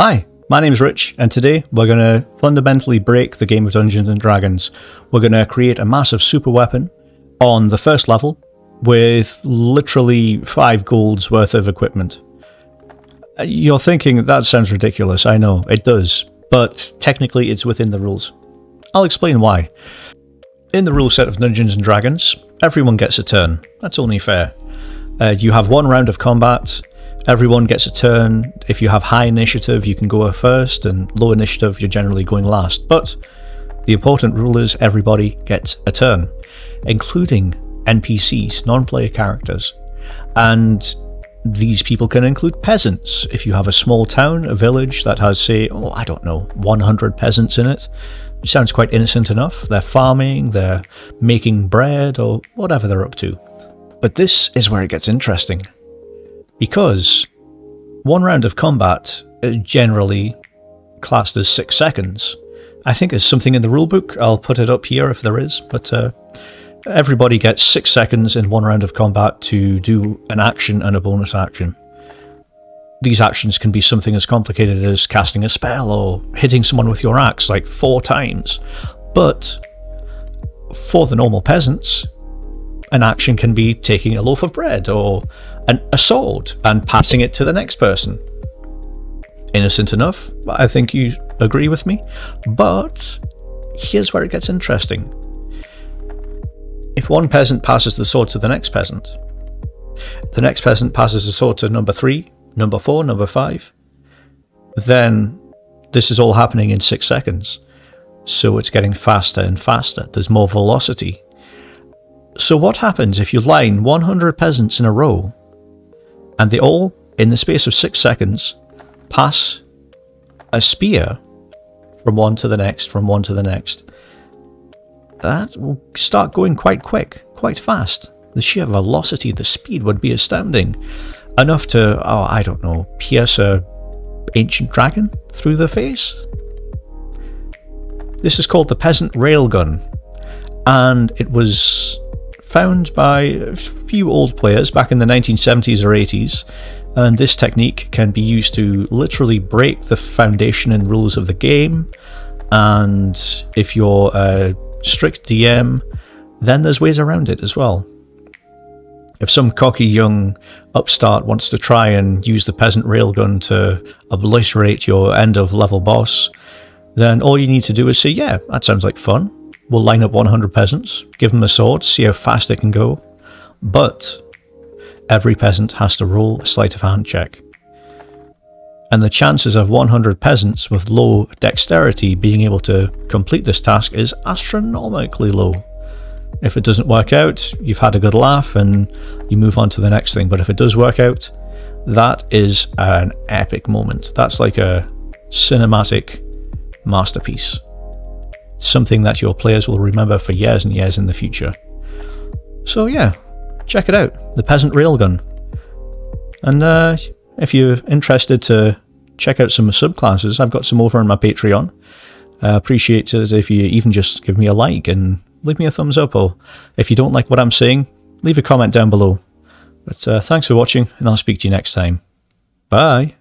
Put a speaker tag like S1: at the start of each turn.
S1: Hi, my name's Rich, and today we're going to fundamentally break the game of Dungeons & Dragons. We're going to create a massive super weapon on the first level with literally 5 gold's worth of equipment. You're thinking, that sounds ridiculous. I know, it does, but technically it's within the rules. I'll explain why. In the rule set of Dungeons & Dragons, everyone gets a turn. That's only fair. You have 1 round of combat. Everyone gets a turn. If you have high initiative, you can go first, and low initiative, you're generally going last. But the important rule is everybody gets a turn, including NPCs, non-player characters. And these people can include peasants. If you have a small town, a village that has, say, 100 peasants in it, it sounds quite innocent enough. They're farming, they're making bread, or whatever they're up to. But this is where it gets interesting. Because 1 round of combat is generally classed as 6 seconds. I think there's something in the rulebook. I'll put it up here if there is. But everybody gets 6 seconds in 1 round of combat to do an action and a bonus action. These actions can be something as complicated as casting a spell or hitting someone with your axe like 4 times. But for the normal peasants, an action can be taking a loaf of bread or a sword and passing it to the next person. Innocent enough, I think you agree with me. But here's where it gets interesting. If one peasant passes the sword to the next peasant passes the sword to number 3, number 4, number 5, then this is all happening in 6 seconds. So it's getting faster and faster. There's more velocity. So what happens if you line 100 peasants in a row and they all, in the space of 6 seconds, pass a spear from one to the next, from one to the next? That will start going quite quick, quite fast. The sheer velocity, the speed would be astounding. Enough to, I don't know, pierce a ancient dragon through the face? This is called the peasant railgun, and it was found by a few old players back in the 1970s or 80s, and this technique can be used to literally break the foundation and rules of the game. And if you're a strict DM, then there's ways around it as well. If some cocky young upstart wants to try and use the peasant railgun to obliterate your end of level boss, then all you need to do is say, yeah, that sounds like fun. We'll line up 100 peasants, give them a sword, see how fast it can go. But every peasant has to roll a sleight of hand check. And the chances of 100 peasants with low dexterity being able to complete this task is astronomically low. If it doesn't work out, you've had a good laugh and you move on to the next thing. But if it does work out, that is an epic moment. That's like a cinematic masterpiece. Something that your players will remember for years and years in the future. So yeah, check it out, the peasant railgun. And if you're interested to check out some subclasses, I've got some over on my Patreon. I appreciate it if you even just give me a like and leave me a thumbs up, or if you don't like what I'm saying, leave a comment down below. But thanks for watching, and I'll speak to you next time. Bye!